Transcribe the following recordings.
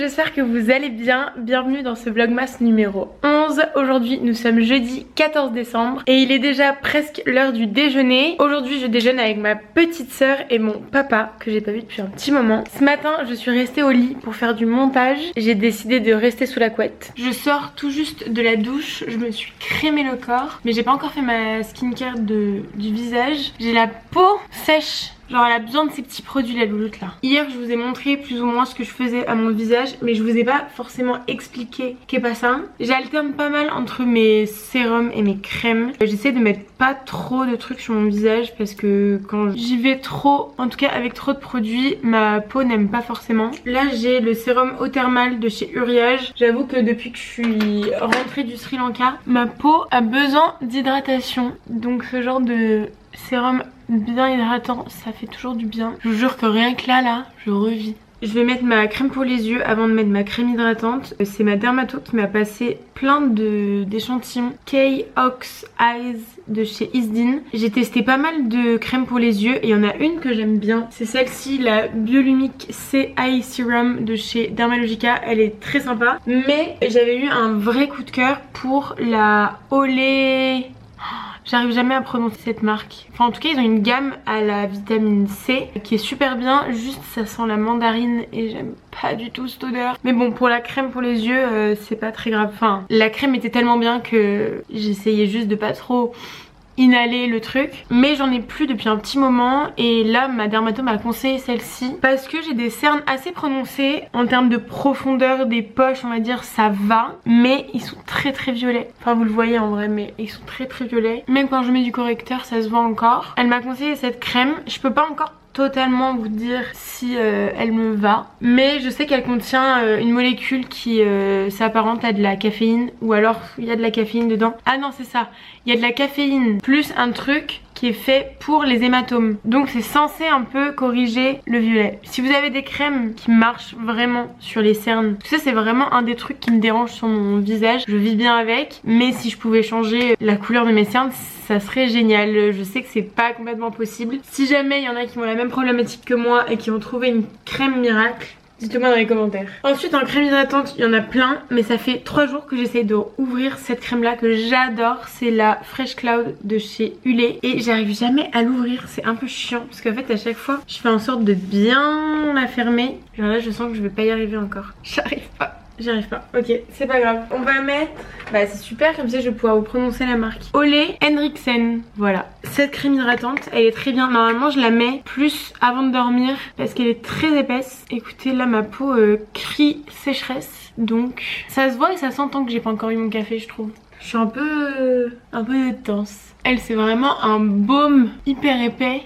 j'espère que vous allez bien. Bienvenue dans ce vlogmas numéro 11. Aujourd'hui nous sommes jeudi 14 décembre et il est déjà presque l'heure du déjeuner. Aujourd'hui je déjeune avec ma petite soeur et mon papa que j'ai pas vu depuis un petit moment. Ce matin je suis restée au lit pour faire du montage. J'ai décidé de rester sous la couette. Je sors tout juste de la douche, je me suis crémé le corps mais j'ai pas encore fait ma skincare du visage. J'ai la peau sèche. Genre elle a besoin de ces petits produits la louloute là. Hier je vous ai montré plus ou moins ce que je faisais à mon visage, mais je vous ai pas forcément expliqué qu'est pas ça. J'alterne pas mal entre mes sérums et mes crèmes. J'essaie de mettre pas trop de trucs sur mon visage parce que quand j'y vais trop, en tout cas avec trop de produits, ma peau n'aime pas forcément. Là j'ai le sérum eau thermale de chez Uriage. J'avoue que depuis que je suis rentrée du Sri Lanka, ma peau a besoin d'hydratation. Donc ce genre de sérum bien hydratant, ça fait toujours du bien. Je vous jure que rien que là, je revis. Je vais mettre ma crème pour les yeux avant de mettre ma crème hydratante. C'est ma dermato qui m'a passé plein d'échantillons K-Ox Eyes de chez Isdin. J'ai testé pas mal de crèmes pour les yeux et il y en a une que j'aime bien. C'est celle-ci, la Biolumique C Eye Serum de chez Dermalogica. Elle est très sympa. Mais j'avais eu un vrai coup de cœur pour la Olé... J'arrive jamais à prononcer cette marque. Enfin en tout cas ils ont une gamme à la vitamine C qui est super bien. Juste ça sent la mandarine et j'aime pas du tout cette odeur. Mais bon pour la crème pour les yeux c'est pas très grave. Enfin la crème était tellement bien que j'essayais juste de pas trop inhaler le truc, mais j'en ai plus depuis un petit moment et là ma dermato m'a conseillé celle-ci parce que j'ai des cernes assez prononcées en termes de profondeur des poches, on va dire ça va, mais ils sont très violets. Enfin vous le voyez en vrai, mais ils sont très violets. Même quand je mets du correcteur ça se voit encore. Elle m'a conseillé cette crème, je peux pas encore totalement vous dire si elle me va, mais je sais qu'elle contient une molécule qui s'apparente à de la caféine, ou alors il y a de la caféine dedans. Ah non c'est ça, il y a de la caféine plus un truc qui est fait pour les hématomes, donc c'est censé un peu corriger le violet. Si vous avez des crèmes qui marchent vraiment sur les cernes, tout ça c'est vraiment un des trucs qui me dérange sur mon visage, je vis bien avec, mais si je pouvais changer la couleur de mes cernes ça serait génial. Je sais que c'est pas complètement possible. Si jamais il y en a qui ont la même problématique que moi et qui ont trouvé une crème miracle, dites-le-moi dans les commentaires. Ensuite en crème hydratante il y en a plein, mais ça fait 3 jours que j'essaie d'ouvrir cette crème là que j'adore. C'est la Fresh Cloud de chez Hulé et j'arrive jamais à l'ouvrir, c'est un peu chiant parce qu'en fait à chaque fois je fais en sorte de bien la fermer. Genre là je sens que je vais pas y arriver encore. J'y arrive pas, ok, c'est pas grave. On va mettre, bah c'est super, comme ça je vais pouvoir vous prononcer la marque. Olé Henriksen, voilà. Cette crème hydratante, elle est très bien. Normalement je la mets plus avant de dormir parce qu'elle est très épaisse. Écoutez là ma peau crie sécheresse, donc ça se voit et ça s'entend que j'ai pas encore eu mon café je trouve. Je suis un peu tense. Elle c'est vraiment un baume hyper épais.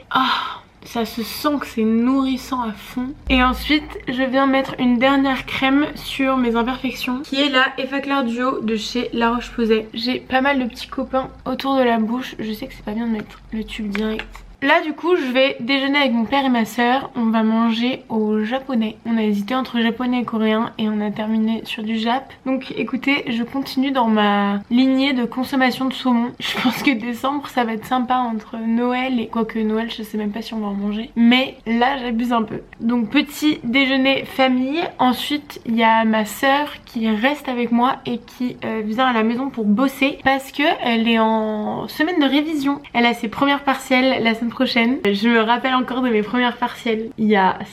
Ça se sent que c'est nourrissant à fond. Et ensuite je viens mettre une dernière crème sur mes imperfections qui est la Effaclar Duo de chez La Roche-Posay. J'ai pas mal de petits copains autour de la bouche. Je sais que c'est pas bien de mettre le tube direct. Là du coup je vais déjeuner avec mon père et ma soeur. On va manger au japonais. On a hésité entre japonais et coréen et on a terminé sur du jap. Donc écoutez, je continue dans ma lignée de consommation de saumon. Je pense que décembre ça va être sympa entre Noël et... Quoique Noël je sais même pas si on va en manger. Mais là j'abuse un peu. Donc petit déjeuner famille. Ensuite il y a ma soeur qui reste avec moi et qui vient à la maison pour bosser parce que elle est en semaine de révision. Elle a ses premières partielles la semaine prochaine. Je me rappelle encore de mes premières partielles.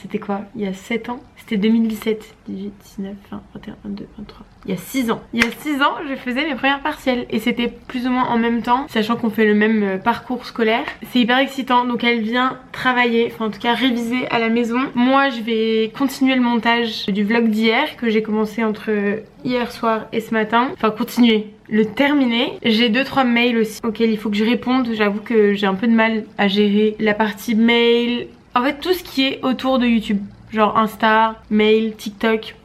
C'était quoi? Il y a 7 ans. C'était 2017, 18, 19, 20, 21, 22, 23. Il y a 6 ans. Il y a 6 ans, je faisais mes premières partielles. Et c'était plus ou moins en même temps, sachant qu'on fait le même parcours scolaire. C'est hyper excitant. Donc elle vient travailler, enfin en tout cas réviser à la maison. Moi, je vais continuer le montage du vlog d'hier que j'ai commencé entre hier soir et ce matin. Enfin continuer, le terminer. J'ai 2-3 mails aussi auxquels il faut que je réponde. J'avoue que j'ai un peu de mal à gérer la partie mail. En fait tout ce qui est autour de YouTube. Genre Insta, mail, TikTok,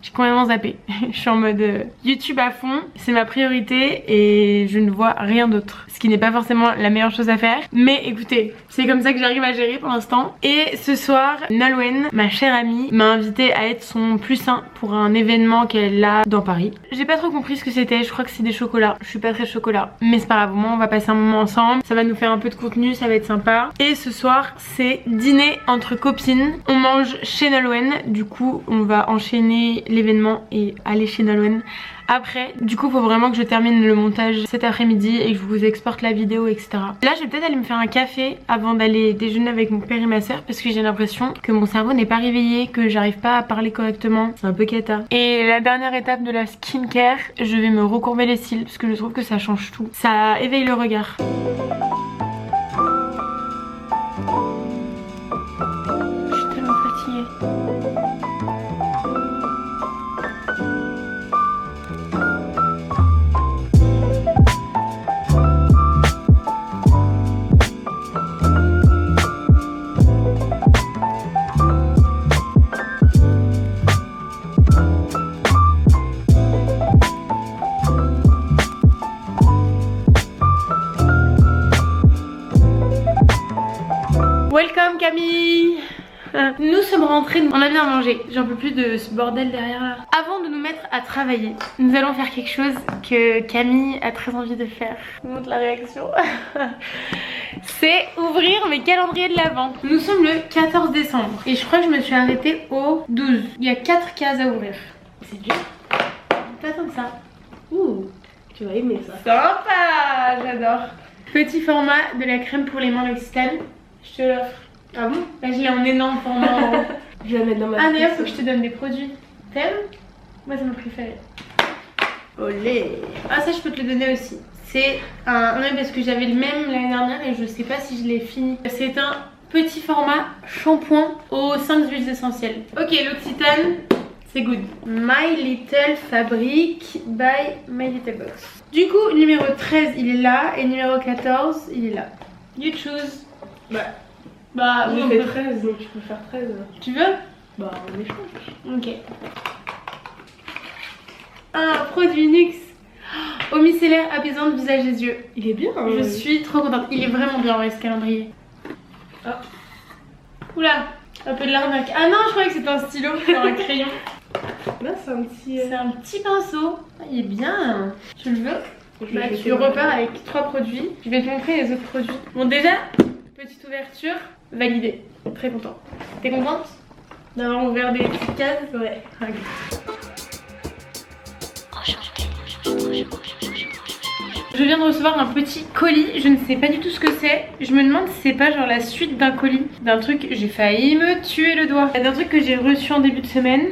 j'ai complètement zappé. Je suis en mode YouTube à fond, c'est ma priorité et je ne vois rien d'autre. Ce qui n'est pas forcément la meilleure chose à faire. Mais écoutez, c'est comme ça que j'arrive à gérer pour l'instant. Et ce soir, Nolwenn, ma chère amie, m'a invité à être son +1 pour un événement qu'elle a dans Paris. J'ai pas trop compris ce que c'était, je crois que c'est des chocolats. Je suis pas très chocolat, mais c'est pas grave, au moins on va passer un moment ensemble. Ça va nous faire un peu de contenu, ça va être sympa. Et ce soir, c'est dîner entre copines. On mange chez Nolwenn, du coup on va enchaîner l'événement et aller chez Nolwenn après. Du coup faut vraiment que je termine le montage cet après-midi et que je vous exporte la vidéo, etc. Là je vais peut-être aller me faire un café avant d'aller déjeuner avec mon père et ma soeur, parce que j'ai l'impression que mon cerveau n'est pas réveillé, que j'arrive pas à parler correctement, c'est un peu cata. Et la dernière étape de la skincare, je vais me recourber les cils parce que je trouve que ça change tout, ça éveille le regard. Je suis tellement fatiguée. Welcome Camille. Nous sommes rentrés, on a bien mangé, j'en peux plus de ce bordel derrière là. Avant de nous mettre à travailler, nous allons faire quelque chose que Camille a très envie de faire. Je vous montre la réaction. C'est ouvrir mes calendriers de l'Avent. Nous sommes le 14 décembre et je crois que je me suis arrêtée au 12. Il y a 4 cases à ouvrir. C'est dur. Pas tant que ça. Ouh, tu vas aimer ça. Sympa, j'adore. Petit format de la crème pour les mains L'Occitane. Je te l'offre. Ah bon? Là je l'ai en énorme format. Je vais la mettre dans ma Ah d'ailleurs faut que je te donne des produits. T'aimes? Moi c'est mon préféré. Olé. Ah ça je peux te le donner aussi. C'est un... Ouais parce que j'avais le même l'année dernière et je sais pas si je l'ai fini. C'est un petit format shampoing aux 5 huiles essentielles. Ok, L'Occitane, c'est good. My Little Fabric by My Little Box. Du coup numéro 13 il est là et numéro 14 il est là. You choose. Bah oui, on fait 13, donc tu peux faire 13. Tu veux? Bah on échange. Ok. Un produit NYX eau micellaire apaisante visage et yeux. Il est bien. Je suis trop contente. Il est vraiment bien ouais, ce calendrier. Ah. Oula, un peu de l'arnaque. Ah non, je croyais que c'était un stylo, genre un crayon. Là c'est un petit. C'est un petit pinceau. Ah, il est bien. Tu le veux? Bah, vais tu repars avec 3 produits. Je vais te montrer les autres produits. Bon déjà, petite ouverture, validée. Très content. T'es contente d'avoir ouvert des petites cases? Ouais. Okay. Je viens de recevoir un petit colis, je ne sais pas du tout ce que c'est. Je me demande si c'est pas genre la suite d'un colis, d'un truc, j'ai failli me tuer le doigt. D'un truc que j'ai reçu en début de semaine.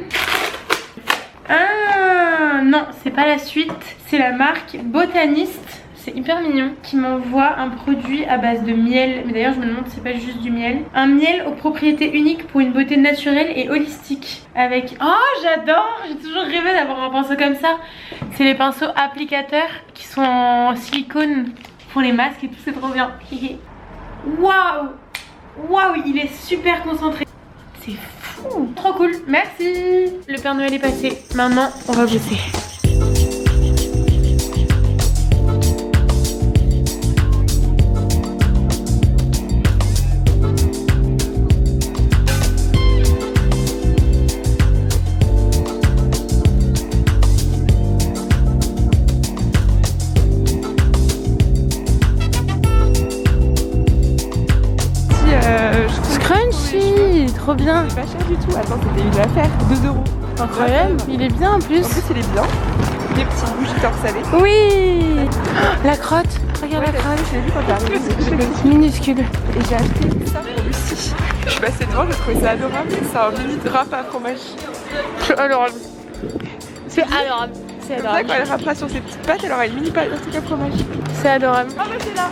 Ah non, c'est pas la suite, c'est la marque Botaniste. C'est hyper mignon, qui m'envoie un produit à base de miel. Mais d'ailleurs je me demande si c'est pas juste du miel. Un miel aux propriétés uniques pour une beauté naturelle et holistique. Avec... Oh j'adore, j'ai toujours rêvé d'avoir un pinceau comme ça. C'est les pinceaux applicateurs qui sont en silicone pour les masques et tout, c'est trop bien. Waouh. Waouh, il est super concentré. C'est fou, trop cool, merci. Le Père Noël est passé, maintenant on va bosser. Trop bien. C'est pas cher du tout. Attends, c'était une affaire. 2 €. Incroyable. Il est bien en plus. En plus, il est bien. Des petites bougies torse salées. Oui. Oh, la crotte. Regarde la crotte. Je l'ai vu quand t'es arrivée. Minuscule. Et j'ai acheté ça pour Lucie. Je suis passée devant, j'ai trouvé ça adorable. C'est un mini drap à fromage. C'est adorable. C'est adorable. C'est Comme ça, quand elle rappera sur ses petites pattes, elle aura une mini pâte, un truc à fromage. C'est adorable. Ah bah c'est là.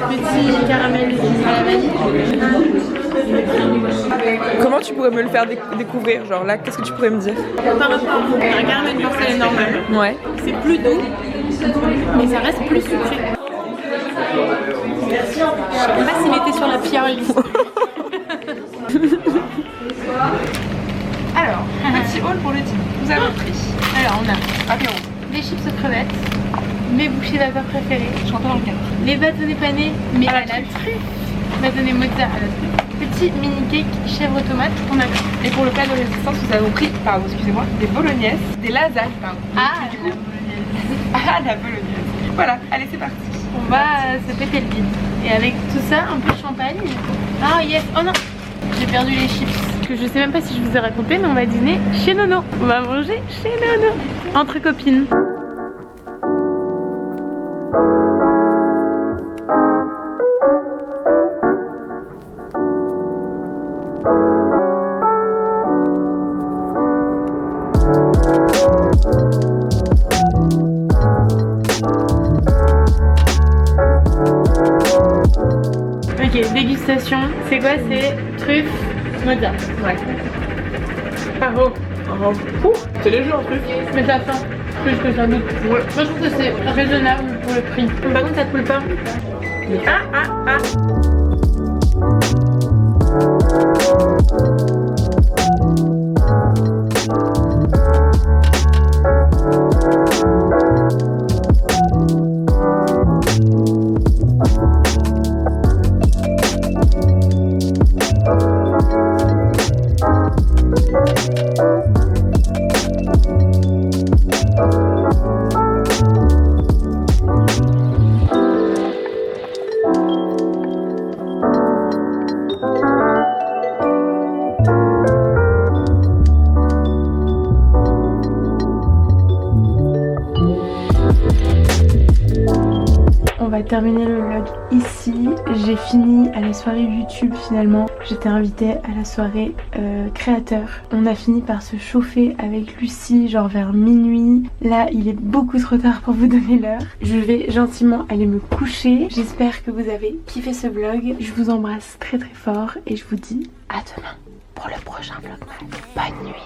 Petit caramel à la vanille. Comment tu pourrais me le faire découvrir? Genre là, qu'est-ce que tu pourrais me dire? Par rapport à un caramel porcelaine normal, Ouais. c'est plus doux, mais ça reste plus sucré. Je sais pas s'il était sur la Pierre-Lise. Alors, Petit haul pour le team. Vous avez pris. alors on a des chips aux crevettes, mes bouchées vapeur préférées, Je rentre dans le cadre. les bâtonnets panés, mais à la truffe, bâtonnets mozza à la truffe, petit mini cake chèvre tomate qu'on a. Et pour le plat de résistance, nous avons pris, pardon, excusez-moi, des bolognaises, des lasagnes, pardon. Ah, Du coup, ah, la bolognaise. Voilà, allez, c'est parti. on va se péter le bide. Et avec tout ça, un peu de champagne. Ah yes, oh non, j'ai perdu les chips. Que je sais même pas si je vous ai raconté, mais on va dîner chez Nono. On va manger chez Nono. Entre copines. Ok, dégustation. C'est quoi? C'est truffe mozza. Ouais. Bravo. C'est léger en truc. Mais ça sent plus que ça doute. Ouais. Moi je trouve que c'est raisonnable pour le prix. Par contre ça coule pas. Ah. On va terminer le vlog ici. J'ai fini à la soirée YouTube finalement. J'étais invitée à la soirée créateur. On a fini par se chauffer avec Lucie genre vers minuit. Là il est beaucoup trop tard pour vous donner l'heure. Je vais gentiment aller me coucher. J'espère que vous avez kiffé ce vlog. Je vous embrasse très très fort et je vous dis à demain pour le prochain vlog. Bonne nuit.